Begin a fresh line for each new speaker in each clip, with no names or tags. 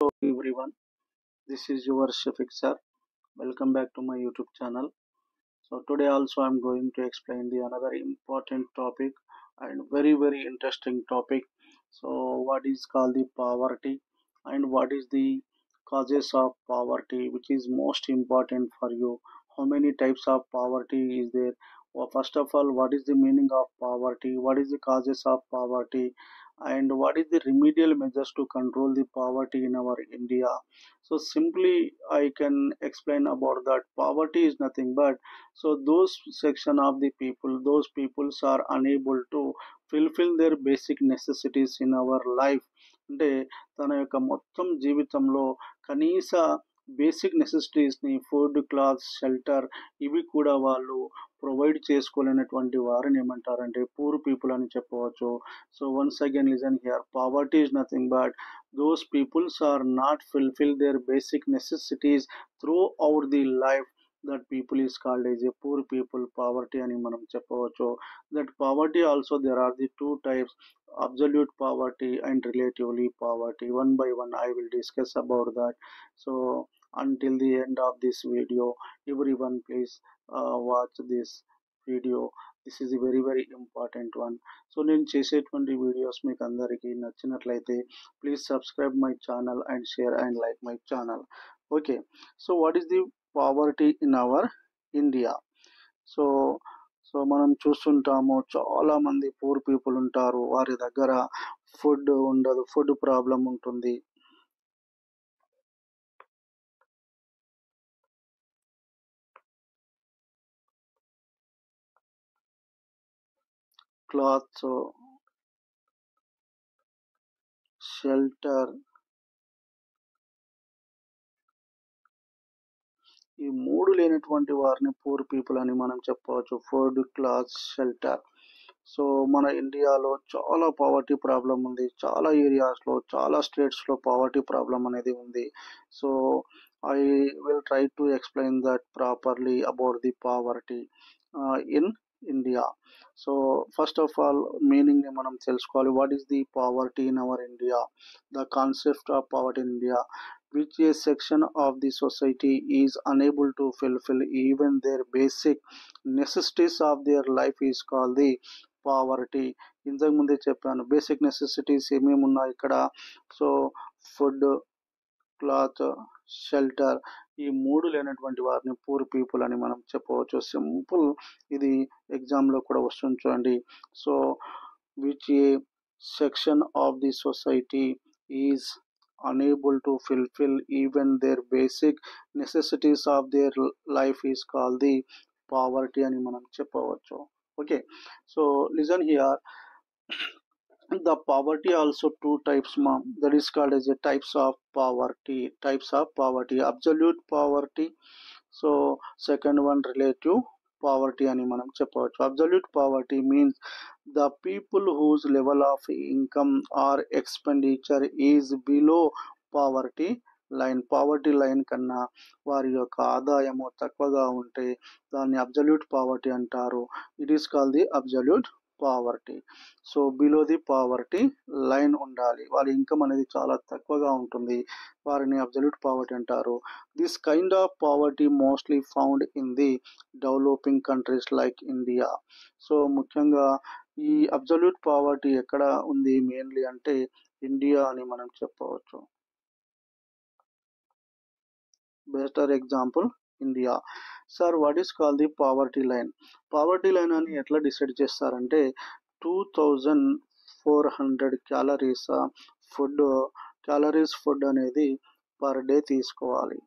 Everyone, this is your Shafiq sir. Welcome back to my YouTube channel. So today also I'm going to explain the another important topic and very interesting topic. So what is called the poverty and what is the causes of poverty, which is most important for you. How many types of poverty is there? Well, first of all, what is the meaning of poverty? What is the causes of poverty? And what is the remedial measures to control the poverty in our India? So simply I can explain about that. Poverty is nothing but those section of the people, those peoples are unable to fulfill their basic necessities in our life. అంటే తన యొక్క మొత్తం జీవితంలో కనీస basic నెసెసిటీస్ని food, cloth, shelter ఇవి కూడా వాళ్ళు provide చేసుకోలేనటువంటి వారిని ఏమంటారంటే పూర్ పీపుల్ అని చెప్పవచ్చు. So once again listen here, poverty is nothing but those peoples are not fulfill their basic necessities throughout the life. That people is called as a poor people, poverty అని మనం చెప్పవచ్చు. That poverty also there are the two types, absolute poverty and relatively poverty. One by one I will discuss about that. So until the end of this video, everyone please watch this video. This is a very important one. So నేను చేసేటువంటి videos మీకు అందరికీ నచ్చినట్లయితే please subscribe my channel and share and like my channel. Okay, so what is the poverty in our India? So so మనం చూస్తుంటాము, చాలా మంది poor people ఉంటారు, వారి దగ్గర ఫుడ్ ఉండదు, ఫుడ్ ప్రాబ్లం ఉంటుంది. క్లాత్స్, షెల్టర్, ఈ మూడు లేనటువంటి వారిని పూర్ పీపుల్ అని మనం చెప్పవచ్చు. Food, cloth, shelter. సో మన ఇండియాలో చాలా పావర్టీ ప్రాబ్లం ఉంది. చాలా ఏరియాస్లో, చాలా స్టేట్స్లో పావర్టీ ప్రాబ్లం అనేది ఉంది. So I will try to explain that properly about the poverty in India. So first of all మీనింగ్ని మనం తెలుసుకోవాలి. What is the poverty in our India? The concept of poverty in India, which a section of the society is unable to fulfill even their basic necessities of their life is called the poverty. ఇంతకు ముందే చెప్పాను basic necessities ఏమేమి ఉన్నాయి ఇక్కడ. So food, cloth, shelter, ఈ మూడు లేనటువంటి వారిని పూర్ పీపుల్ అని మనం చెప్పవచ్చు. సింపుల్, ఇది ఎగ్జామ్లో కూడా వస్తుంది చూడండి. So which A section of the society is unable to fulfill even their basic necessities of their life is called the poverty అని మనం చెప్పవచ్చు. Okay, so listen here, the poverty also two types that is called as a types of poverty, absolute poverty. So second one relative poverty అని మనం చెప్పవచ్చు. Absolute poverty means the people whose level of income or expenditure is below poverty line కన్నా వారి యొక్క ఆదాయము తక్కువగా ఉంటే దాన్ని అబ్జల్యూట్ పావర్టీ అంటారు. It is called the absolute poverty. So below the poverty line ఉండాలి, వారి ఇన్కమ్ అనేది చాలా తక్కువగా ఉంటుంది, వారిని అబ్జల్యూట్ పావర్టీ అంటారు. This kind of poverty mostly found in the developing countries like India. So ముఖ్యంగా ఈ అబ్జల్యూట్ పావర్టీ ఎక్కడ ఉంది మెయిన్లీ అంటే ఇండియా అని మనం చెప్పవచ్చు. Better example India. Sir what is call the poverty line? Poverty line అని ఎట్లా డిసైడ్ చేస్తారంటే 2400 క్యాలరీస్ ఫుడ్ అనేది పర్ డే తీసుకోవాలి.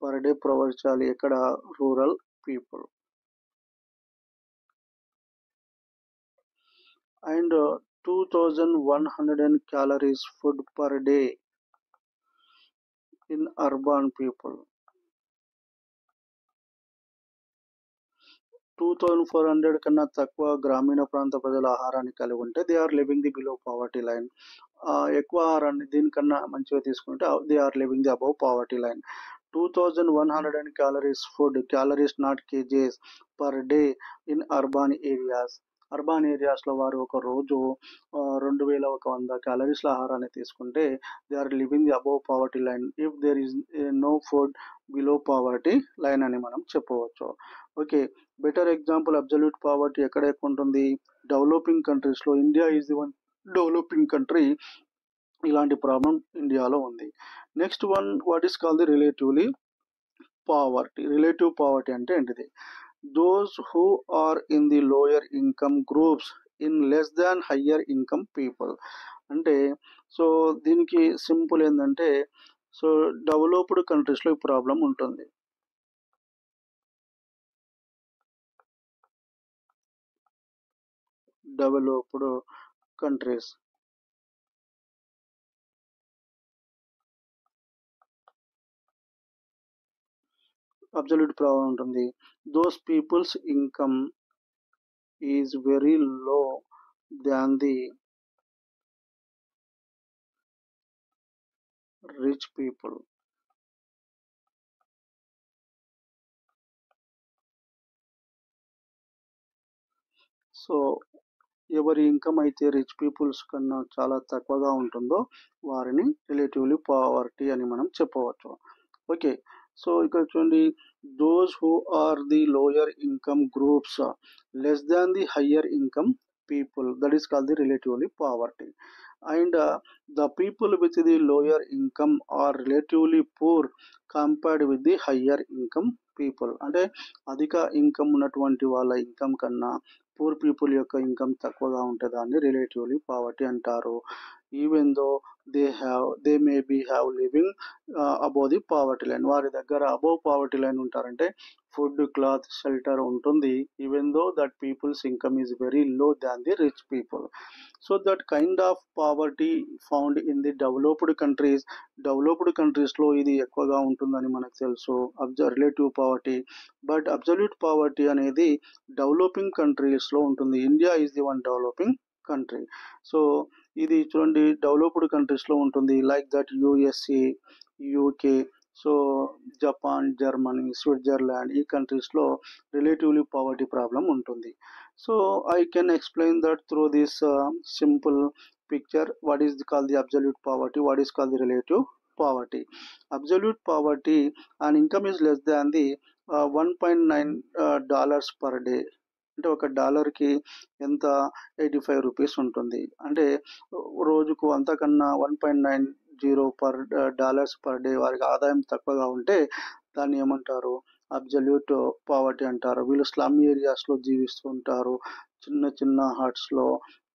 పర్ డే ప్రొవైడ్ చేయాలి ఎక్కడ? Rural people. And 2100 calories food per day in urban people. 2400 కన్నా తక్కువ గ్రామీణ ప్రాంత ప్రజల ఆహారాన్ని కలిగి ఉంటే they are living the below poverty line. ఎక్కువ ఆహారాన్ని దీనికన్నా మంచిగా తీసుకుంటే they are living the above poverty line. 2100 calories food, calories not kgs, per day in urban areas. Urban ఏరియాస్లో వారు ఒక రోజు 2100 క్యాలరీస్ల ఆహారాన్ని తీసుకుంటే they are living the above poverty line if there is no food below poverty line అని మనం చెప్పవచ్చు. Okay, better example absolute poverty ఎక్కడ ఎక్కువ ఉంటుంది? డెవలపింగ్ కంట్రీస్లో. India is the one developing country. ఇలాంటి ప్రాబ్లం ఇండియాలో ఉంది. Next one, what is called the relatively poverty. Relative poverty అంటే ఏంటిది? Those who are in the lower income groups in less than higher income people. అంటే so దీనికి simple ఏంటంటే, so developed కంట్రీస్లో ఈ ప్రాబ్లం ఉంటుంది. డెవలప్డ్ కంట్రీస్ అబ్సల్యూట్ ప్రాబ్లం ఉంటుంది. Those peoples income is very low than the rich people. So ఎవరి income అయితే rich peoples కన్నా చాలా తక్కువగా ఉంటుందో వారిని రిలేటివ్లీ పావర్టీ అని మనం చెప్పవచ్చు. ఓకే, సో ఇక్కడ చూడండి, those who are the lower income groups less than the higher income people, that is called the relatively poverty. And the people with the lower income are relatively poor compared with the higher income people. అంటే అధిక income ఉన్నటువంటి వాళ్ళ income కన్నా poor people యొక్క income తక్కువగా ఉంటే దాన్ని relatively poverty అంటారు. Even though they may be have living above the poverty line. వారి దగ్గర అబోవ్ పావర్టీ లైన్ ఉంటారంటే ఫుడ్, క్లాత్, షెల్టర్ ఉంటుంది. Even though that peoples income is very low than the rich people. So that kind of poverty found in the developed countries. Developed కంట్రీస్లో ఇది ఎక్కువగా ఉంటుందని మనకు తెలుసు, relative poverty. But absolute poverty అనేది developing కంట్రీస్లో ఉంటుంది. India is the one developing country. So ఇది చూడండి, డెవలప్డ్ కంట్రీస్లో ఉంటుంది. Like that USA, UK, so Japan, Germany, Switzerland, ఈ కంట్రీస్లో రిలేటివ్లీ పావర్టీ ప్రాబ్లం ఉంటుంది. So I can explain that through this simple picture. What is called the absolute poverty, what is called the relative poverty. Absolute poverty, an income is less than the $1.9 per day. అంటే ఒక డాలర్కి ఎంత 85 rupees ఉంటుంది. అంటే రోజుకు అంతకన్నా 1.90 dollars per day వారికి ఆదాయం తక్కువగా ఉంటే దాన్ని ఏమంటారు? అబ్సల్యూట్ పావర్టీ అంటారు. వీళ్ళు స్లమ్ ఏరియాస్లో జీవిస్తుంటారు, చిన్న చిన్న హట్స్లో,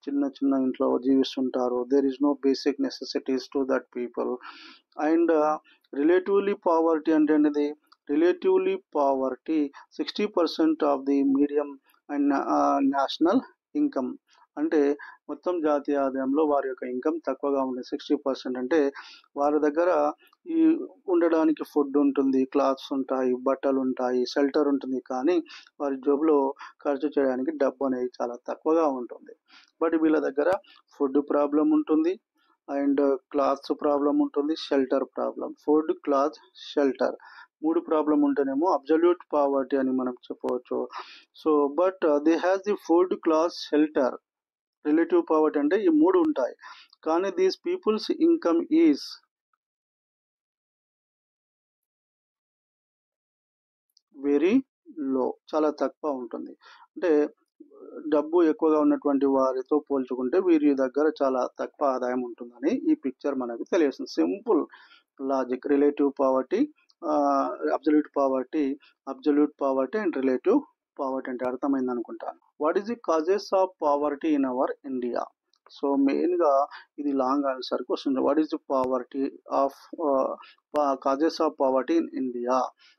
చిన్న చిన్న ఇంట్లో జీవిస్తుంటారు. There is no basic necessities to that people. And relatively poverty అంటే అనేది, relatively poverty 60% of the medium and national income. అంటే మొత్తం జాతీయ ఆదాయంలో వారి యొక్క ఇన్కమ్ తక్కువగా ఉంది. 60% అంటే వారి దగ్గర ఈ ఉండడానికి ఫుడ్ ఉంటుంది, క్లాత్స్ ఉంటాయి, బట్టలు ఉంటాయి, షెల్టర్ ఉంటుంది, కానీ వారి జోబులో ఖర్చు చేయడానికి డబ్బు అనేది చాలా తక్కువగా ఉంటుంది. బట్ వీళ్ళ దగ్గర ఫుడ్ ప్రాబ్లం ఉంటుంది, అండ్ క్లాత్స్ ప్రాబ్లం ఉంటుంది, shelter problem. Food, cloth, shelter, 3 problem ఉంటేనేమో అబ్సల్యూట్ పావర్టీ అని మనం చెప్పవచ్చు. So but they has the food, cloth, shelter. Relative poverty అంటే ఈ 3 ఉంటాయి, కానీ these peoples income is very low, చాలా తక్కువ ఉంటుంది. అంటే డబ్బు ఎక్కువగా ఉన్నటువంటి వారితో పోల్చుకుంటే వీరి దగ్గర చాలా తక్కువ ఆదాయం ఉంటుందని ఈ పిక్చర్ మనకు తెలియజేస్తుంది. Simple logic. Relative poverty, absolute poverty and relative poverty అంటే అర్థమైంది అనుకుంటాను. What is the causes of poverty in our India? So మెయిన్గా ఇది long answer question. What is the poverty of causes of poverty in India?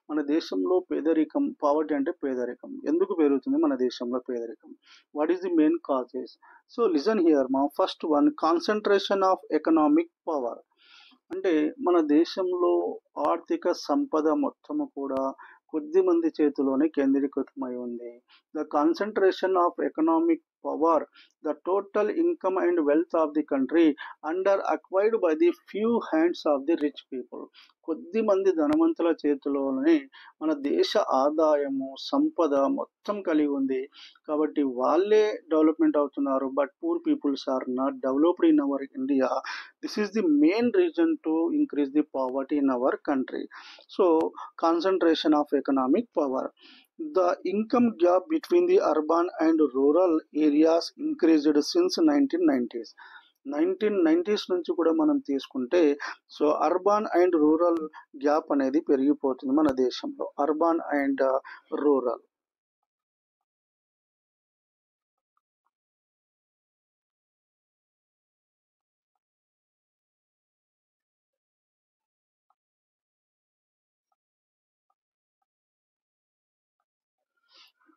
మన దేశంలో పేదరికం, poverty అంటే పేదరికం, ఎందుకు పెరుగుతుంది మన దేశంలో పేదరికం? What is the main causes? So listen here మా. First one, concentration of economic power. అంటే మన దేశంలో ఆర్థిక సంపద మొత్తము కూడా కొద్ది మంది చేతిలోనే కేంద్రీకృతమై ఉంది. The concentration of economic power, the total income and wealth of the country under acquired by the few hands of the rich people. కొద్ది మంది ధనవంతుల చేతిలోనే మన దేశ ఆదాయము, సంపద మొత్తం కలిగి ఉంది. కాబట్టి వాళ్ళే డెవలప్మెంట్ అవుతున్నారు. But poor peoples are not developed in our India. This is the main reason to increase the poverty in our country. So concentration of economic power. The income gap between the urban and rural areas increased since 1990s. 1990s నుంచి కూడా మనం తీసుకుంటే so urban and rural gap అనేది పెరిగిపోతుంది మన దేశంలో. Urban and rural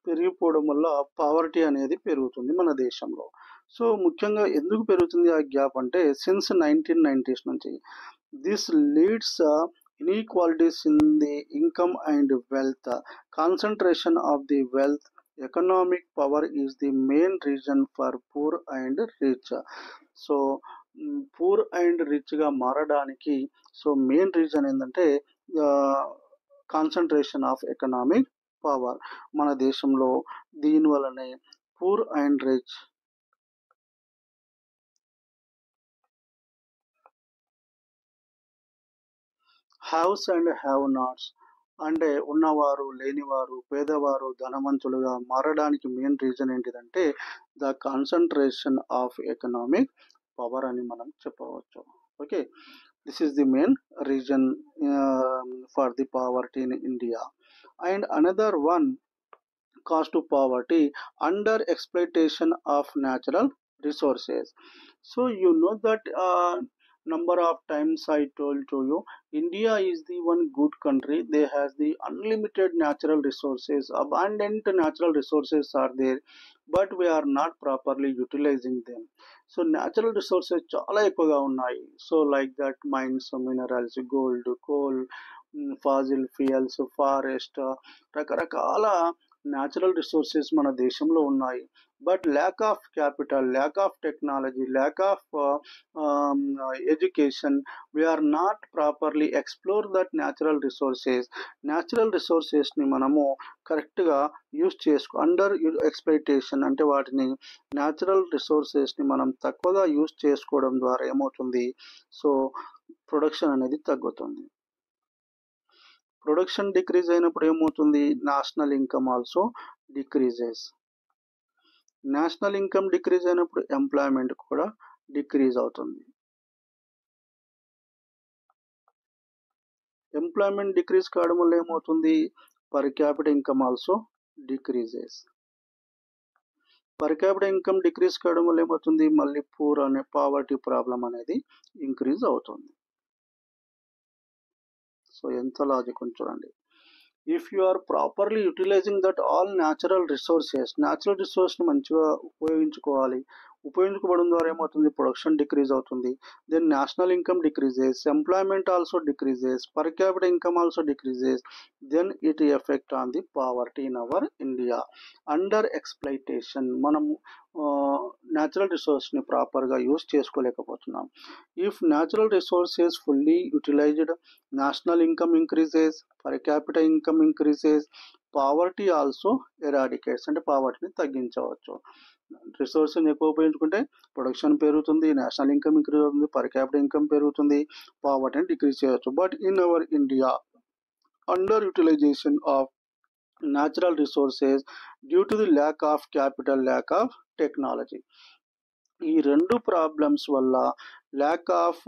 పెరిగిపోవడం వల్ల పావర్టీ అనేది పెరుగుతుంది మన దేశంలో. సో ముఖ్యంగా ఎందుకు పెరుగుతుంది ఆ గ్యాప్ అంటే సిన్స్ 1990s నుంచి. This leads inequalities in the income and wealth. Concentration of the wealth, economic power is the main reason for poor and rich. So poor and రిచ్గా మారడానికి సో మెయిన్ రీజన్ ఏంటంటే concentration of economic power మన దేశంలో. దీనివల్లనే poor and rich haves and have nots అంటే ఉన్నవారు, లేనివారు, పేదవారు, ధనవంతులుగా మారడానికి మెయిన్ రీజన్ ఏంటిదంటే the concentration of economic power అని మనం చెప్పవచ్చు. Okay, this is the main reason for the poverty in India. And another one cause to poverty, under exploitation of natural resources. So you know that number of times I told to you, India is the one good country. They has the unlimited natural resources, abundant natural resources are there, but we are not properly utilizing them. So natural resources చాలా ఎక్కువగా ఉన్నాయి. So like that mines, minerals, gold, coal, fossil fuels, forest, రకరకాల natural resources మన దేశంలో ఉన్నాయి. But lack of capital, lack of technology, lack of education, we're not properly explore that natural resources. Natural రిసోర్సెస్ని మనము కరెక్ట్గా యూజ్ అండర్ ఎక్స్ప్లోయిటేషన్ అంటే వాటిని natural రిసోర్సెస్ని మనం తక్కువగా యూజ్ చేసుకోవడం ద్వారా ఏమవుతుంది, సో ప్రొడక్షన్ అనేది తగ్గుతుంది. ప్రొడక్షన్ డిక్రీజ్ అయినప్పుడు ఏమవుతుంది, national income also decreases. National income decrease అయినప్పుడు ఎంప్లాయ్మెంట్ కూడా డిక్రీజ్ అవుతుంది. ఎంప్లాయ్మెంట్ డిక్రీజ్ కావడం వల్ల ఏమవుతుంది, per capital income also decreases. Per capital income decrease కావడం వల్ల ఏమవుతుంది, మళ్ళీ పూర్ అనే పావర్టీ ప్రాబ్లం అనేది ఇంక్రీజ్ అవుతుంది. సో ఎంత లాజిక్ చూడండి. If you are properly utilising that all natural రిసోర్స్ని మంచిగా ఉపయోగించుకోవడం ద్వారా ఏమవుతుంది, ప్రొడక్షన్ డిక్రీజ్ అవుతుంది. Then national income decreases, employment also decreases, per capital income also decreases. Then it effect on the poverty in our India. Under exploitation, మనము natural రిసోర్స్ని ప్రాపర్గా use చేసుకోలేకపోతున్నాం. If natural resources fully utilised, national income increases, per capital income increases, poverty also eradicates అంటే పావర్టీని తగ్గించవచ్చు. రిసోర్స్ని ఎక్కువ ఉపయోగించుకుంటే ప్రొడక్షన్ పెరుగుతుంది, నేషనల్ ఇన్కమ్ ఇంక్రీజ్ అవుతుంది, పర్ క్యాపిటల్ ఇన్కమ్ పెరుగుతుంది, పావర్టీని డిక్రీజ్ చేయవచ్చు. But in our India under utilisation of natural resources due to the lack of capital, lack of technology. ఈ రెండు ప్రాబ్లమ్స్ వల్ల, lack of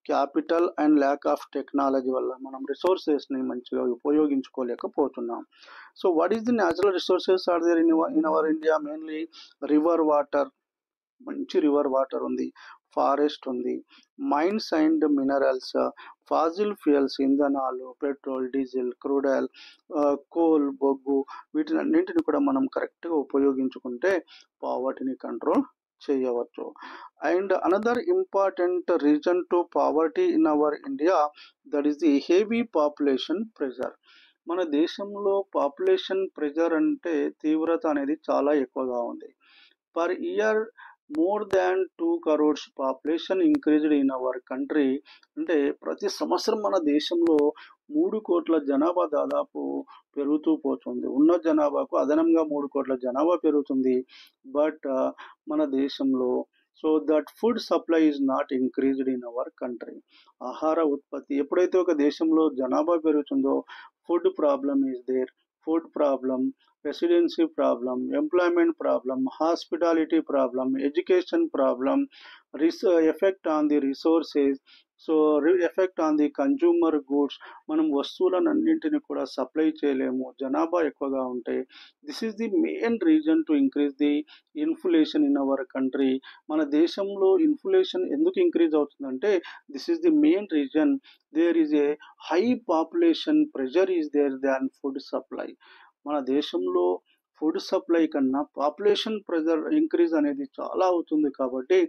capital and lack of technology వల్ల మనం రిసోర్సెస్ని మంచిగా ఉపయోగించుకోలేకపోతున్నాం. So what is the natural resources are there in our India? Mainly river water, మంచి river water ఉంది, ఫారెస్ట్ ఉంది, mines and minerals, fossil fuels, ఇంధనాలు, petrol, diesel, crude oil, coal, బొగ్గు, వీటినన్నింటిని కూడా మనం కరెక్ట్గా ఉపయోగించుకుంటే పావర్టీని కంట్రోల్ చేయవచ్చు. And another important reason to poverty in our India, that is the heavy population pressure. మన దేశంలో పాపులేషన్ ప్రెజర్ అంటే తీవ్రత అనేది చాలా ఎక్కువగా ఉంది. Per year more than 2 crores population increased in our country. అంటే ప్రతి సంవత్సరం మన దేశంలో 3 కోట్ల జనాభా దాదాపు పెరుగుతూ పోతుంది. ఉన్న జనాభాకు అదనంగా 3 కోట్ల జనాభా పెరుగుతుంది. బట్ మన దేశంలో so that food supply is not increased in our country. ఆహార ఉత్పత్తి ఎప్పుడైతే ఒక దేశంలో జనాభా పెరుగుతుందో food problem is there. Food problem, residency problem, employment problem, hospitality problem, education problem, effect on the resources, so effect on the consumer goods. మనం వస్తువులను అన్నింటిని కూడా సప్లై చేయలేము జనాభా ఎక్కువగా ఉంటే. This is the main reason to increase the inflation in our country. మన దేశంలో ఇన్ఫ్లేషన్ ఎందుకు ఇంక్రీజ్ అవుతుందంటే this is the main reason. There is a high population pressure is there than food supply. మన దేశంలో ఫుడ్ సప్లై కన్నా population pressure increase అనేది చాలా అవుతుంది. కాబట్టి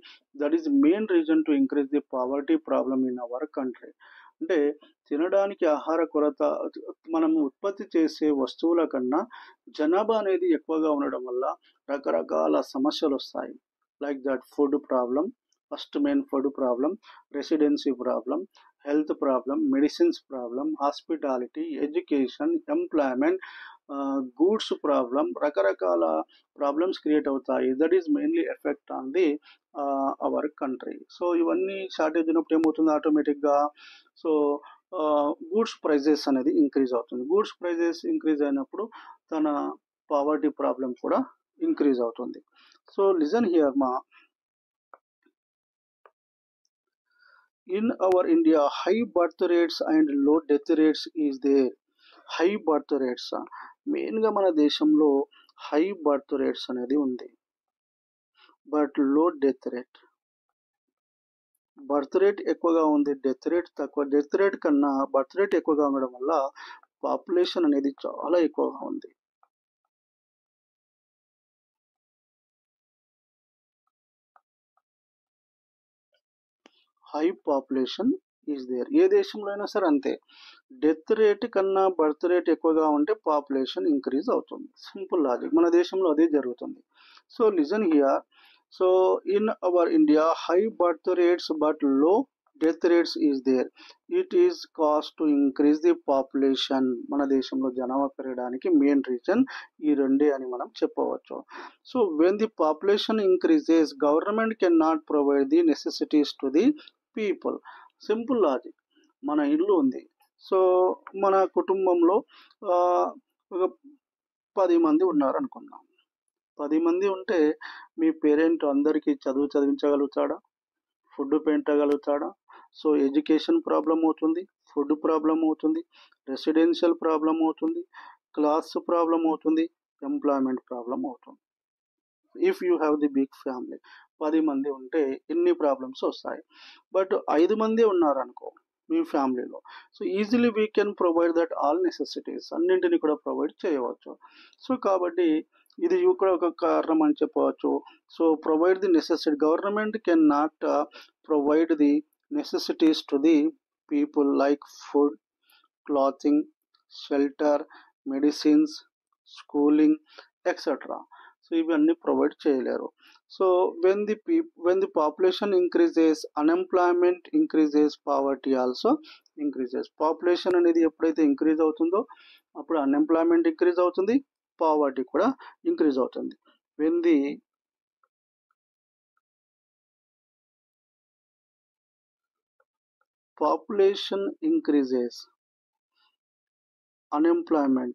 that is main reason to increase the poverty problem in our country. అంటే తినడానికి ఆహార కొరత, మనం ఉత్పత్తి చేసే వస్తువుల కన్నా జనాభా అనేది ఎక్కువగా ఉండడం వల్ల రకరకాల సమస్యలు వస్తాయి. Like that food problem, first main food problem, residency problem, health problem, medicines problem, hospitality, education, employment, goods problem, రకరకాల ప్రాబ్లమ్స్ క్రియేట్ అవుతాయి. That is mainly effect on the hour country. So ఇవన్నీ షార్టేజ్ ఉన్నప్పుడు ఏమవుతుంది ఆటోమేటిక్గా, so goods prices అనేది increase అవుతుంది. Goods prices increase అయినప్పుడు తన పావర్టీ ప్రాబ్లం కూడా ఇంక్రీజ్ అవుతుంది. సో లిజన్ హియర్ మా, in our India, high birth rates and low death rates is there. High birth rates మెయిన్గా మన దేశంలో హై బర్త్ రేట్స్ అనేది ఉంది. But low death rate. Birth rate ఎక్కువగా ఉంది, డెత్ రేట్ తక్కువ. డెత్ రేట్ కన్నా బర్త్ రేట్ ఎక్కువగా ఉండడం వల్ల పాపులేషన్ అనేది చాలా ఎక్కువగా ఉంది. High population is there. ఏ దేశంలో అయినా సరే అంతే. డెత్ రేట్ కన్నా బర్త్ రేట్ ఎక్కువగా ఉంటే పాపులేషన్ ఇంక్రీజ్ అవుతుంది. Simple logic. మన దేశంలో అదే జరుగుతుంది. So listen here. So in our India high birth rates but low death rates is there. It is caused to increase the population. మన దేశంలో జనాభా పెరగడానికి మెయిన్ రీజన్ ఈ రెండే అని మనం చెప్పవచ్చు. So when the population increases government can not provide the necessities to the people. Simple logic. మన ఇల్లు ఉంది. సో మన కుటుంబంలో ఒక 10 మంది ఉన్నారు అనుకుందాం. 10 మంది ఉంటే మీ పేరెంట్ అందరికీ చదువు చదివించగలుగుతాడా? ఫుడ్ పెట్టగలుగుతాడా? సో ఎడ్యుకేషన్ ప్రాబ్లం అవుతుంది, ఫుడ్ ప్రాబ్లం అవుతుంది, రెసిడెన్షియల్ ప్రాబ్లం అవుతుంది, క్లాస్ ప్రాబ్లం అవుతుంది, ఎంప్లాయ్మెంట్ ప్రాబ్లం అవుతుంది. If you have the big family, 10 మంది ఉంటే ఎన్ని ప్రాబ్లమ్స్ వస్తాయి. బట్ 5 మంది ఉన్నారనుకో మీ ఫ్యామిలీలో, so easily we can provide that all necessities. అన్నింటినీ కూడా ప్రొవైడ్ చేయవచ్చు. సో కాబట్టి ఇది కూడా ఒక కారణం అని చెప్పవచ్చు. So provide the necessity. Government can not provide the necessities to the people like food, clothing, shelter, medicines, schooling etcetera. So ఇవన్నీ ప్రొవైడ్ చేయలేరు. So when the population increases, unemployment increases, poverty also increases. Population అనేది ఎప్పుడైతే increase అవుతుందో అప్పుడు unemployment increase అవుతుంది, poverty కూడా increase అవుతుంది. When the population increases, unemployment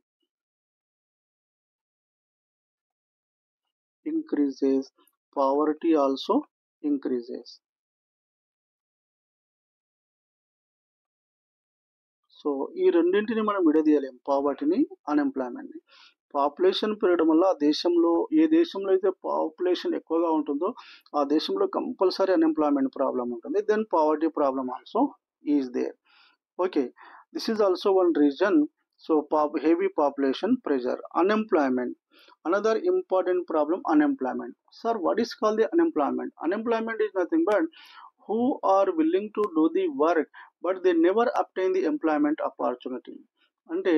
increases, poverty also increases. So ఈ రెండింటిని మనం విడదీయలేం, పావర్టీని, అన్ఎంప్లాయ్మెంట్ని. పాపులేషన్ పెరగడం వల్ల దేశంలో, ఏ దేశంలో అయితే పాపులేషన్ ఎక్కువగా ఉంటుందో ఆ దేశంలో కంపల్సరీ అన్ఎంప్లాయ్మెంట్ ప్రాబ్లం ఉంటుంది. Then poverty problem also is there. Okay, this is also one reason. So heavy population pressure. Unemployment, another important problem. Unemployment. Sir, what is called the unemployment? Unemployment is nothing but who are willing to do the work but they never obtain the employment opportunity. అంటే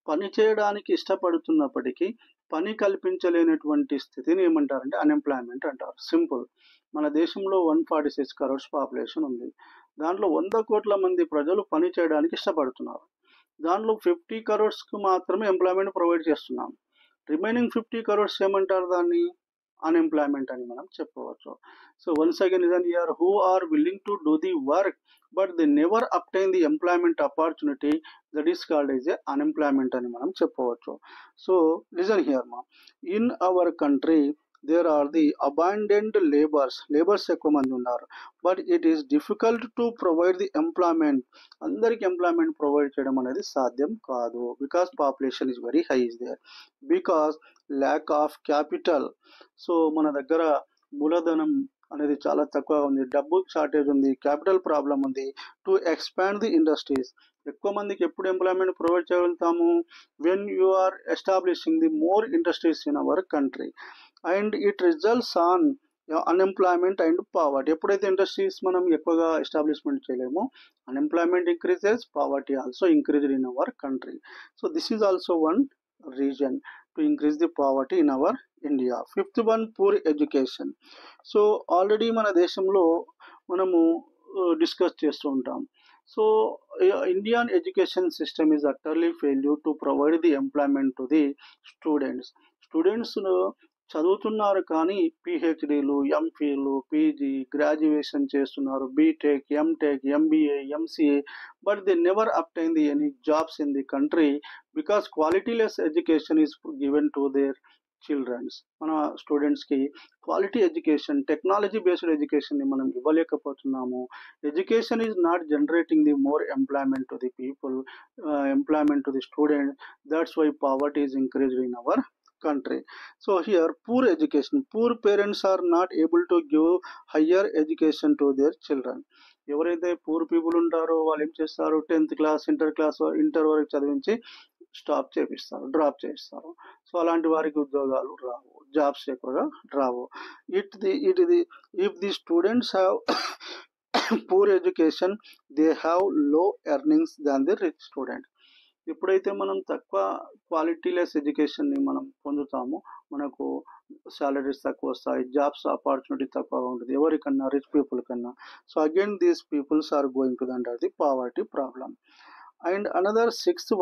పని చేయడానికి ఇష్టపడుతున్నప్పటికీ పని కల్పించలేనటువంటి స్థితిని ఏమంటారంటే unemployment అంటారు. Simple. మన దేశంలో 146 crores population ఉంది. దాంట్లో 100 కోట్ల మంది ప్రజలు పని చేయడానికి ఇష్టపడుతున్నారు. దాంట్లో 50 కరోర్స్‌కి మాత్రమే ఎంప్లాయ్‌మెంట్ ప్రొవైడ్ చేస్తున్నాం. రిమైనింగ్ 50 కరోర్స్ ఏమంటారు దాన్ని? అన్‌ఎంప్లాయ్‌మెంట్ అని మనం చెప్పవచ్చు. So once again listen here, who are willing to do the work but they never obtain the employment opportunity, that is called as a unemployment అని మనం చెప్పవచ్చు. సో లిజన్ హియర్ మా, in our country there are the abundant labours ఎక్కువ మంది ఉన్నారు. But it is difficult to provide the employment. అందరికి employment provide చేయడం అనేది సాధ్యం కాదు. Because population is very high is there. Because lack of capital. So మన దగ్గర మూలధనం అనేది చాలా తక్కువ ఉంది, డబ్బు షార్టేజ్ ఉంది, క్యాపిటల్ ప్రాబ్లం ఉంది. టు ఎక్స్పాండ్ ది ఇండస్ట్రీస్, ఎక్కువ మందికి ఎప్పుడు ఎంప్లాయ్మెంట్ ప్రొవైడ్ చేయగలుగుతాము? When you are establishing the more industries in our country and it results on unemployment and poverty. ఎప్పుడైతే ఇండస్ట్రీస్ మనం ఎక్కువగా ఎస్టాబ్లిష్మెంట్ చేయలేమో unemployment increases, poverty also increased in our country. So this is also one reason to increase the poverty in our India. Fifth one, poor education. So already మన దేశంలో మనము discuss చేస్తూ ఉంటాం. So Indian education system is utterly failure to provide the employment to the students చదువుతున్నారు కానీ పిహెచ్డీలు, MPhil, PG, graduation చేస్తున్నారు, BTech, MTech, MBA, MCA, but they never obtain the any jobs in the country because qualityless education is given to their childrens. మన స్టూడెంట్స్కి quality education, technology based ఎడ్యుకేషన్ని మనం ఇవ్వలేకపోతున్నాము. Education is not generating the more employment to the people, employment to the student. That's why poverty is increased in our country. So here, poor education, poor parents are not able to give higher education to their children. ఎవరైతే poor people ఉంటారో వాళ్ళు ఏం చేస్తారు, 10th class, inter వరకు చదివించి drop చేపిస్తారు. So అలాంటి వారికి ఉద్యోగాలు రావు, జాబ్స్ ఎక్కువగా రావు. If the students have poor education, they have low earnings than the rich student. ఎప్పుడైతే మనం తక్కువ క్వాలిటీలెస్ ఎడ్యుకేషన్ని మనం పొందుతామో మనకు సాలరీస్ తక్కువ వస్తాయి, జాబ్స్ ఆపర్చునిటీ తక్కువగా ఉంటుంది ఎవరికన్నా, రిచ్ పీపుల్ కన్నా. So again these peoples are going to under the poverty problem. And another sixth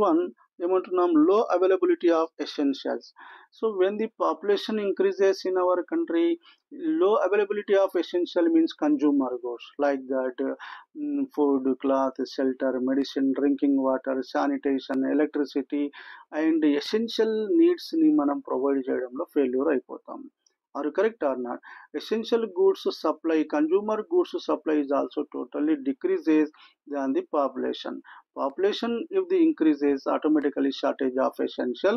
one ఏమంటున్నాం, low availability of essentials. So when the population increases in our country, low availability of essential means consumer goods like that, food, cloth, shelter, medicine, drinking water, sanitation, electricity and essential needs ni మనం provide చేయడంలో failure అయిపోతాం. Are you correct or not? Essential goods supply, consumer goods supply is also totally decreases than the population. If the increases, automatically shortage of essential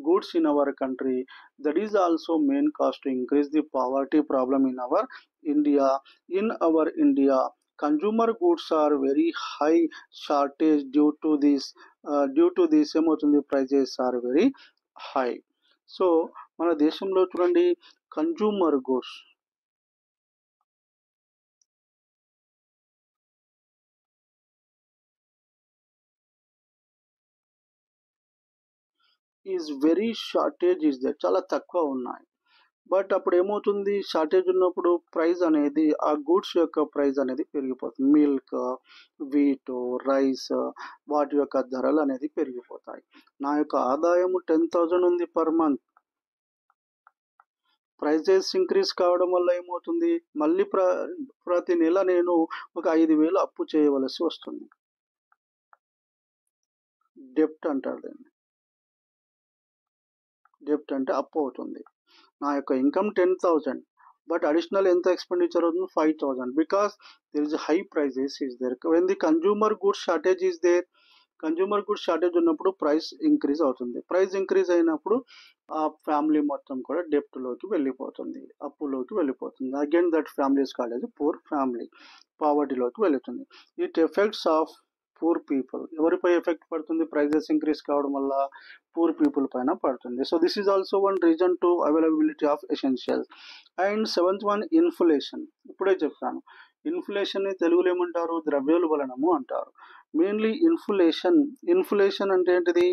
goods in our country. That is also main cause to increase the poverty problem in our India. Consumer goods are very high shortage due to this ఏమవుతుంది, prices are very high. So మన దేశంలో చూడండి, consumer goods is very shortage is there, చాలా తక్కువ ఉన్నాయి. But అప్పుడు ఏమవుతుంది, shortage ఉన్నప్పుడు ప్రైస్ అనేది, ఆ గూడ్స్ యొక్క ప్రైస్ అనేది పెరిగిపోతుంది. మిల్క్, వీట్, రైస్, వాటి యొక్క ధరలు అనేది పెరిగిపోతాయి. నా యొక్క ఆదాయం 10,000 ఉంది పర్ మంత్, ప్రైజెస్ ఇంక్రీజ్ కావడం వల్ల ఏమవుతుంది, మళ్ళీ ప్రతి నెల నేను ఒక 5,000 అప్పు చేయవలసి వస్తుంది. డెప్ట్ అంటారు దాన్ని. డెప్ట్ అంటే అప్పు అవుతుంది. నా యొక్క ఇన్కమ్ 10,000, బట్ అడిషనల్ ఎంత ఎక్స్పెండిచర్ అవుతుంది, 5,000, because there is high prices is there. When the consumer goods shortage is there, consumer goods shortage ఉన్నప్పుడు ప్రైస్ ఇంక్రీజ్ అవుతుంది. ప్రైస్ ఇంక్రీజ్ అయినప్పుడు ఆ ఫ్యామిలీ మొత్తం కూడా డెప్ట్లోకి వెళ్ళిపోతుంది, అప్పులోకి వెళ్ళిపోతుంది. Again that family is called as poor family, పావర్టీలోకి వెళుతుంది. It effects of poor people. ఎవరిపై ఎఫెక్ట్ పడుతుంది, ప్రైజెస్ ఇంక్రీజ్ కావడం వల్ల పూర్ పీపుల్ పైన పడుతుంది. So this is also one reason to availability of essentials. And seventh one, inflation. ఇప్పుడే చెప్పాను, ఇన్ఫ్లేషన్ ని తెలుగులో ఏమంటారు, ద్రవ్యోల్బణము అంటారు. మెయిన్లీ ఇన్ఫ్లేషన్ అంటే ఏంటిది?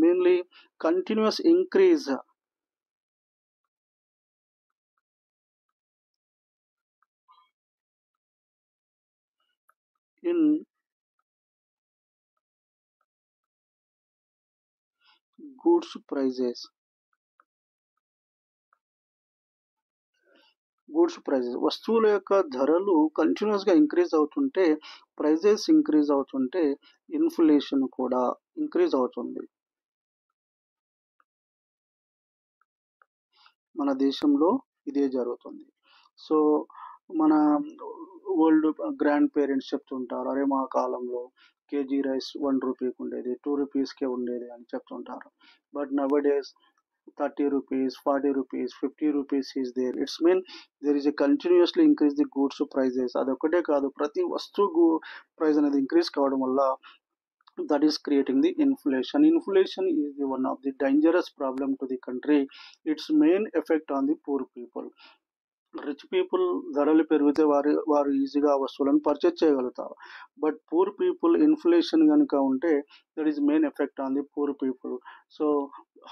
Mainly continuous increase in goods prices. వస్తువుల యొక్క ధరలు కంటిన్యూస్గా ఇంక్రీజ్ అవుతుంటే, ప్రైజెస్ ఇంక్రీజ్ అవుతుంటే ఇన్ఫ్లేషన్ కూడా ఇంక్రీజ్ అవుతుంది. మన దేశంలో ఇదే జరుగుతుంది. సో మన ఓల్డ్ గ్రాండ్ పేరెంట్స్ చెప్తుంటారు, అరే మా కాలంలో కేజీ రైస్ 1 రూపీకి ఉండేది, 2 రూపీస్కే ఉండేది అని చెప్తుంటారు. But now days 30 rupees, 40 rupees, 50 rupees is there. It's mean there is a continuously increase the goods prices. అదొక్కటే కాదు, ప్రతి వస్తువు ప్రైస్ అనేది ఇంక్రీజ్ కావడం వల్ల that is creating the inflation is the one of the dangerous problem to the country. Its main effect on the poor people. Rich people ధరలు పెరిగితే వారు ఈజీగా వస్తువులను పర్చేజ్ చేయగలుగుతారు. బట్ పూర్ పీపుల్ ఇన్ఫ్లేషన్ కనుక ఉంటే that is main effect on the poor people. So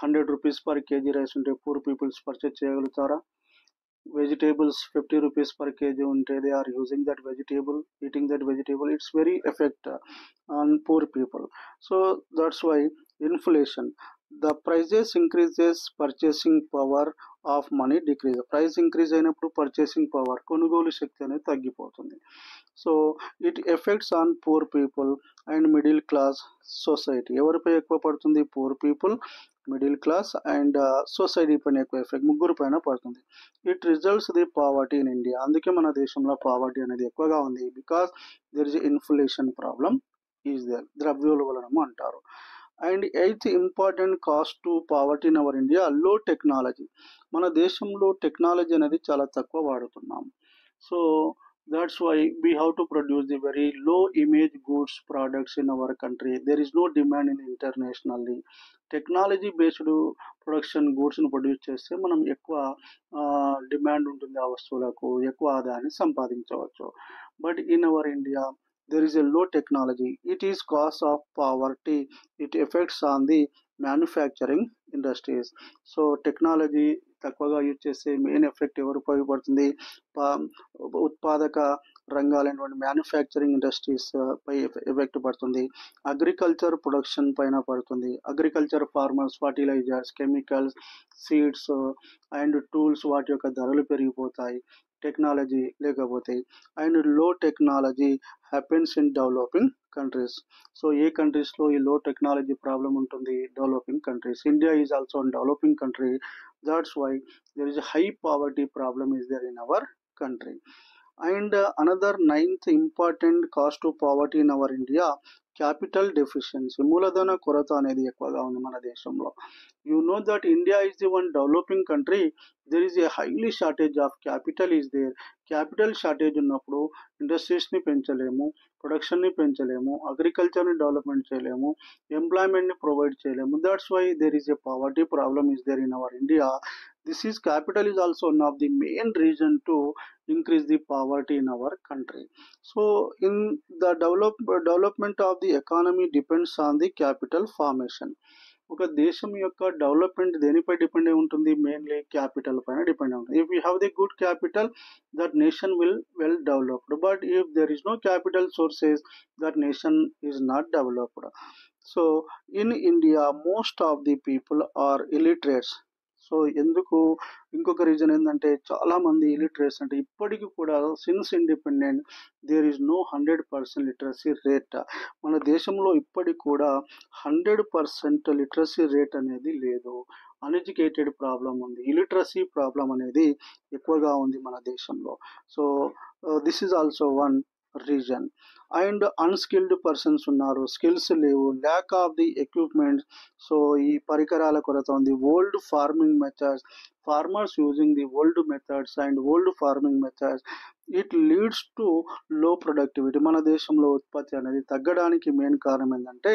100 rupees per KG rice ఉంటే poor peoples purchase చేయగలుగుతారా? Vegetables 50 rupees per kg unte they are using that vegetable, eating that vegetable. It's very effect on poor people. So that's why inflation, the prices increases, purchasing power of money decrease. Price increase అయినప్పుడు purchasing power, కొనుగోలు శక్తి అనేది తగ్గిపోతుంది. So it effects on poor people and middle class society. ఎవరిపై ఎక్కువ పడుతుంది? Poor people, middle class and society పైన ఎక్కువ ఎఫెక్ట్, ముగ్గురు పైన పడుతుంది. It results the poverty in India. అందుకే మన దేశంలో పావర్టీ అనేది ఎక్కువగా ఉంది. Because there is inflation problem is there, ద్రవ్యోల్బణము అంటారు. And eighth important cause to poverty in our India, low technology. మన దేశంలో టెక్నాలజీ అనేది చాలా తక్కువ వాడుతున్నాం. So that's why we have to produce the very low image goods products in our country. There is no demand in internationally. Technology based production గూడ్స్ను produce చేస్తే మనం ఎక్కువ డిమాండ్ ఉంటుంది, ఆ వస్తువులకు ఎక్కువ ఆదాయాన్ని సంపాదించవచ్చు. But in our India there is a low technology. It is cause of poverty. It affects on the manufacturing industries. So technology తక్కువగా యూజ్ చేస్తే మెయిన్ ఎఫెక్ట్ ఎవరిపై పడుతుంది? ఉత్పాదక రంగాలైనటువంటి మ్యానుఫ్యాక్చరింగ్ ఇండస్ట్రీస్ పై ఎఫెక్ట్ పడుతుంది. అగ్రికల్చర్ ప్రొడక్షన్ పైన పడుతుంది. Agriculture farmers, fertilisers, chemicals, seeds and tools వాటి యొక్క ధరలు పెరిగిపోతాయి టెక్నాలజీ లేకపోతే. And low technology happens in developing countries. So ఏ కంట్రీస్లో ఈ లో టెక్నాలజీ ప్రాబ్లం ఉంటుంది? Developing countries. India is also an developing country. That's why there is a high poverty problem is there in our country. And another ninth important cause to poverty in our India, capital deficiency. మూలధన కొరత అనేది ఎక్కువగా ఉంది మన దేశంలో. You know that India is the one developing country, there is a highly shortage of capital is there. Capital shortage ఉన్నప్పుడు ఇండస్ట్రీస్ని పెంచలేము, ప్రొడక్షన్ని పెంచలేము, అగ్రికల్చర్ని డెవలప్మెంట్ చేయలేము, ఎంప్లాయ్మెంట్ని ప్రొవైడ్ చేయలేము. That's why there is a poverty problem is there in our India. This is capital is also one of the main reason to increase the poverty in our country. So in the development of the economy depends on the capital formation. ఒక దేశం యొక్క development దేనిపై depend అయి ఉంటుంది? Mainly capital పైన depend అయి ఉంటుంది. If you have the good capital, that nation will well developed. But if there is no capital sources, that nation is not developed. So in India most of the people are illiterates. So ఎందుకు? ఇంకొక reason ఏంటంటే చాలామంది illiterates అంటే ఇప్పటికీ కూడా since independent there is no 100% literacy rate. మన దేశంలో ఇప్పటికి కూడా 100% లిటరసీ రేట్ అనేది లేదు. అన్ఎడ్యుకేటెడ్ ప్రాబ్లం ఉంది, ఇలిటరసీ ప్రాబ్లం అనేది ఎక్కువగా ఉంది మన దేశంలో. So this is also one reason. And unskilled persons ఉన్నారు, స్కిల్స్ లేవు, lack of the equipments. So ఈ పరికరాల కొరత ఉంది. Old farming methods, farmers using the old methods and old farming methods, it leads to లో ప్రొడక్టివిటీ. మన దేశంలో ఉత్పత్తి అనేది తగ్గడానికి మెయిన్ కారణం ఏంటంటే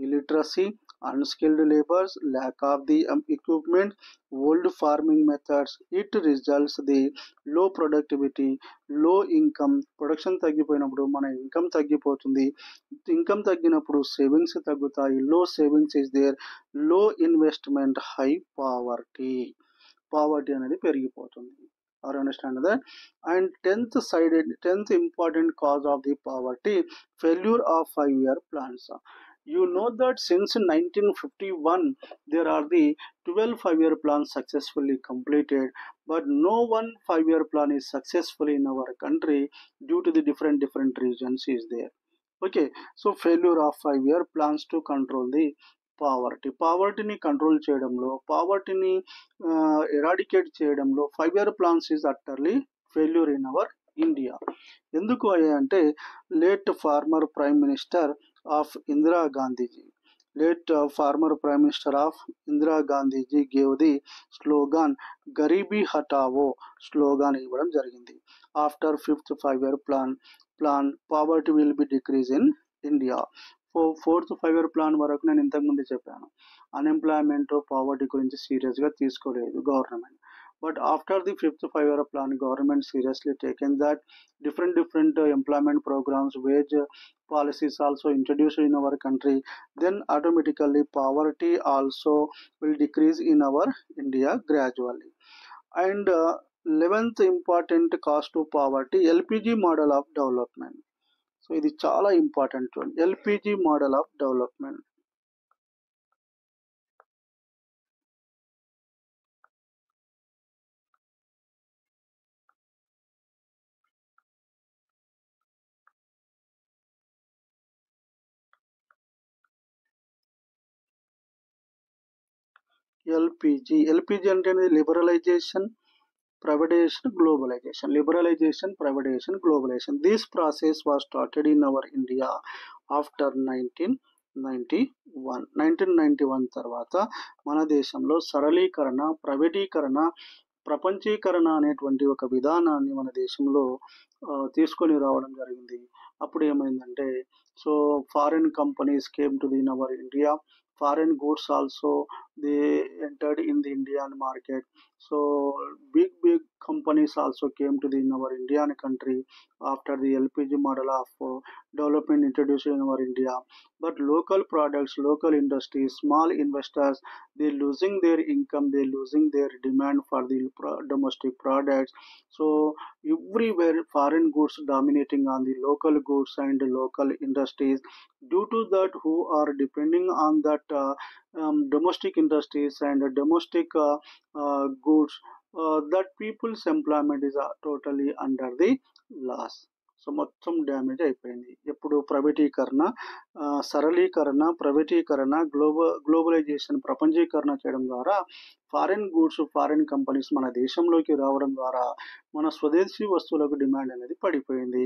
illiteracy unskilled laborers, lack of the equipment, old farming methods. It results the low productivity, low income. Production తగ్గిపోయినప్పుడు మన ఇన్కమ్ తగ్గిపోతుంది. ఇన్కమ్ తగ్గినప్పుడు సేవింగ్స్ తగ్గుతాయి. Low savings is there, low investment, high poverty. Poverty అనేది పెరిగిపోతుంది. Are understand that? And tenth important cause of the poverty, failure of 5-year plans. You know that since 1951 there are the 12 5-year plans successfully completed, but no one 5-year plan is successful in our country due to the different regions is there. Okay, so failure of 5-year plans to control the పావర్టీని control చేయడంలో, పావర్టీని eradicate చేయడంలో 5-year plans is utterly failure in our India. ఎందుకు అంటే late former prime minister of Indira Gandhiji gave the slogan Garibi Hatao slogan ఇవ్వడం జరిగింది. After 5th 5-year plan poverty will be decrease in India. 4th 5-year plan వరకు నేను ఇంతకుముందు చెప్పాను, unemployment, poverty గురించి సీరియస్గా తీసుకోలేదు government. But after the 5th 5-year plan, government seriously taken that different employment programs, wage policies also introduced in our country. Then automatically poverty also will decrease in our India gradually. And 11th important cause to poverty, LPG model of development. So ఇది చాలా important చూడండి, LPG model of development. LPG అంటే liberalisation, privatization, globalization. This process was started in our India after 1991 తర్వాత మన దేశంలో సరళీకరణ, ప్రైవేటీకరణ, ప్రపంచీకరణ అనేటువంటి ఒక విధానాన్ని మన దేశంలో తీసుకొని రావడం జరిగింది. అప్పుడు ఏమైందంటే, so foreign companies came to in our India, foreign goods also they entered in the Indian market. So big companies also came to in our Indian country after the LPG model of development introduced in our India. But local products, local industries, small investors, they losing their income, they losing their demand for the domestic products. So everywhere foreign goods dominating on the local goods and local industries. Due to that, who are depending on that domestic industries and domestic goods, that people's employment is totally under the loss. So మొత్తం damage అయిపోయింది. ఎప్పుడు ప్రైవేటీకరణ, సరళీకరణ, ప్రైవేటీకరణ, globalisation, ప్రపంచీకరణ చేయడం ద్వారా foreign goods, foreign companies మన దేశంలోకి రావడం ద్వారా మన స్వదేశీ వస్తువులకు డిమాండ్ అనేది పడిపోయింది.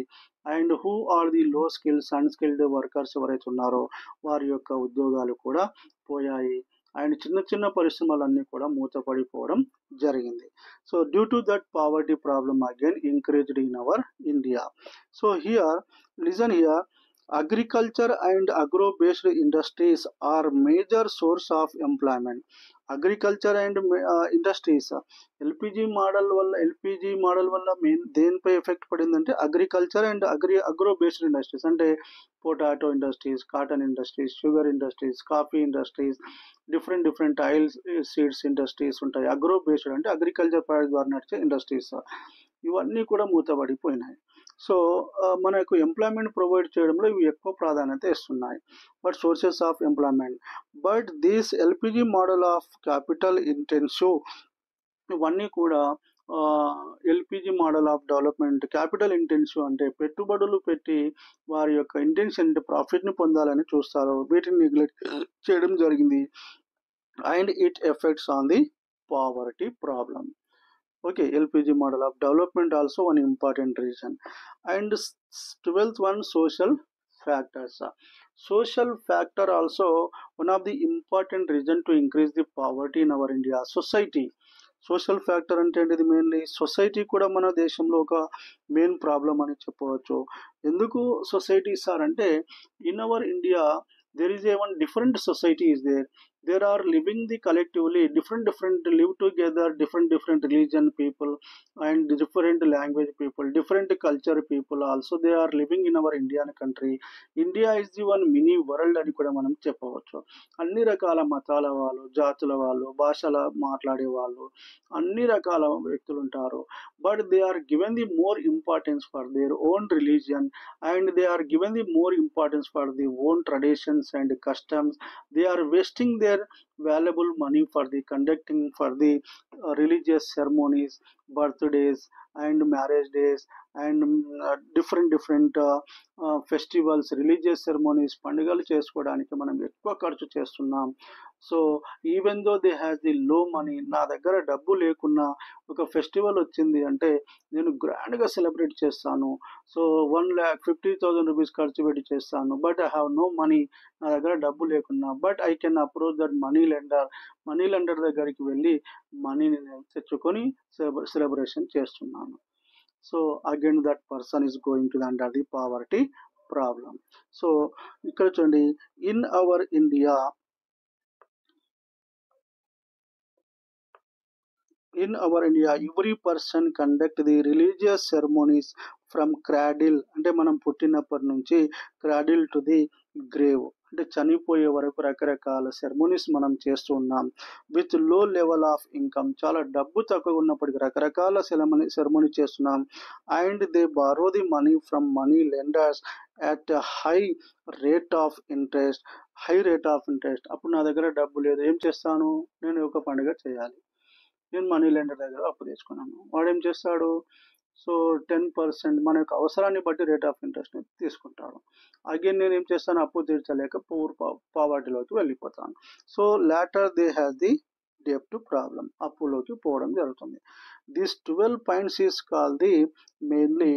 అండ్ హూ ఆర్ ది లో స్కిల్స్, అన్స్కిల్డ్ వర్కర్స్ ఎవరైతే ఉన్నారో వారి యొక్క ఉద్యోగాలు కూడా పోయాయి. అండ్ చిన్న పరిశ్రమలన్నీ కూడా మూతపడిపోవడం జరిగింది. So due to that poverty problem again increased in our India. So here listen here, agriculture and agro based industries are major source of employment. Agriculture and industries, LPG model వల్ల main దేనిపై effect పడిందంటే agriculture and agro based industries, అంటే potato industries, cotton industries, sugar industries, coffee industries, different oil seeds industries ఉంటాయి. Agro based అంటే agriculture product ద్వారా నడిచే industries, ఇవన్నీ కూడా మూతపడిపోయినాయి. సో మనకు ఎంప్లాయ్మెంట్ ప్రొవైడ్ చేయడంలో ఇవి ఎక్కువ ప్రాధాన్యత ఇస్తున్నాయి. But sources of employment, but this LPG model of capital intensive, ఇవన్నీ కూడా LPG model of development capital intensive అంటే పెట్టుబడులు పెట్టి వారి యొక్క ఇంటెన్షన్ అంటే ప్రాఫిట్ని పొందాలని చూస్తారు, వీటిని నెగ్లెక్ట్ చేయడం జరిగింది. And it effects on the poverty problem. Okay, LPG model of development also one important reason. And 12th one, social factors. Social factor also one of the important reason to increase the poverty in our India. Society, social factor అంటే ఇది mainly society కూడా మన దేశంలో ఒక main problem అని చెప్పవచ్చు. ఎందుకు society sir అంటే, in our India there is a one different society is there. There are living the collectively different live together, different religion people and different language people, different culture people also they are living in our Indian country. India is the one mini world అని కూడా మనం చెప్పవచ్చు. అన్ని రకాల మతాల వాళ్ళు, జాతుల వాళ్ళు, భాషల మాట్లాడే వాళ్ళు, అన్ని రకాల వ్యక్తులు ఉంటారు. But they are given the more importance for their own religion, and they are given the more importance for the own traditions and customs. They are wasting their valuable money for the conducting for the religious ceremonies, birthdays and marriage days, and different festivals, religious ceremonies, పండుగలు చేసుకోవడానికి మనం ఎక్కువ ఖర్చు చేస్తున్నాం. So even though they has the low money, నా దగ్గర డబ్బు లేకున్నా ఒక ఫెస్టివల్ వచ్చింది అంటే నేను గ్రాండ్గా సెలబ్రేట్ చేస్తాను. సో 1,50,000 రూపీస్ ఖర్చు పెట్టి చేస్తాను. But I have no money, నా దగ్గర డబ్బు లేకున్నా. But I can approach that money lender దగ్గరికి వెళ్ళి మనీని నేను తెచ్చుకొని సెలబ్రేషన్ చేస్తున్నాను. So again that person is going to the under the poverty problem. So ఇక్కడ చూడండి, in our India, every person conduct the religious ceremonies from cradle, అంటే మనం పుట్టినప్పటి నుంచి క్రాడిల్ టు ది గ్రేవ్, అంటే చనిపోయే వరకు రకరకాల సెరమోనీస్ మనం చేస్తూ ఉన్నాం. విత్ లో లెవెల్ ఆఫ్ ఇన్కమ్, చాలా డబ్బు తక్కువ ఉన్నప్పటికీ రకరకాల సెరమోనీ చేస్తున్నాం. And they borrow the money from money lenders at high rate of interest. అప్పుడు నా దగ్గర డబ్బు లేదు, ఏం చేస్తాను, నేను ఒక పండుగ చేయాలి, నేను మనీ లెండర్ దగ్గర అప్పు తెచ్చుకున్నాను. వాడు ఏం చేస్తాడు, సో 10% మన యొక్క అవసరాన్ని బట్టి రేట్ ఆఫ్ ఇంట్రెస్ట్ తీసుకుంటాడు. అగైన్ నేను ఏం చేస్తాను, అప్పు తీర్చలేక పావర్టీలోకి వెళ్ళిపోతాను. So later they has the డెబ్ట్ ప్రాబ్లం, అప్పులోకి పోవడం జరుగుతుంది. This 12 points is call the mainly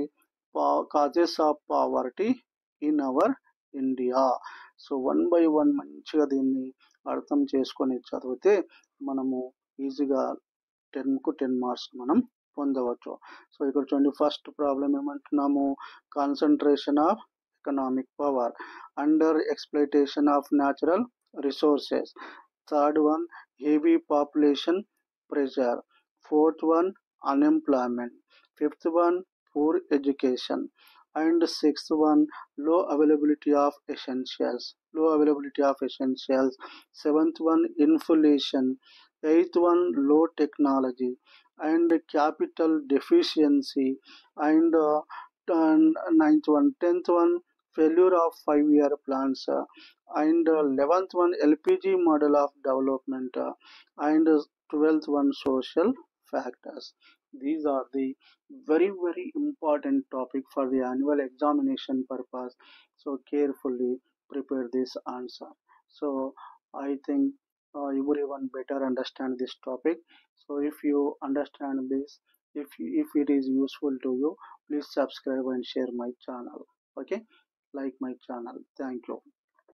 causes of poverty in our India. So 1 by 1 మంచిగా దీన్ని అర్థం చేసుకొని చదివితే మనము ఈజీగా 10కు 10 మార్క్స్ మనం పొందవచ్చు. సో ఇక్కడ చూడండి, ఫస్ట్ ప్రాబ్లం ఏమంటున్నాము, concentration of economic power, under exploitation of natural resources. Third one, heavy population pressure. Fourth one, unemployment. Fifth one, poor education. And sixth one, low availability of essentials. Seventh one, inflation. Eighth one, low technology and capital deficiency. And ninth one, 10th one, failure of 5-year plans. And 11th one, LPG model of development. And 12th one, social factors. These are the very important topic for the annual examination purpose. So carefully prepare this answer. So I think everyone better understand this topic. So if you understand this, if it is useful to you, please subscribe and share my channel. Okay, like my channel. Thank you.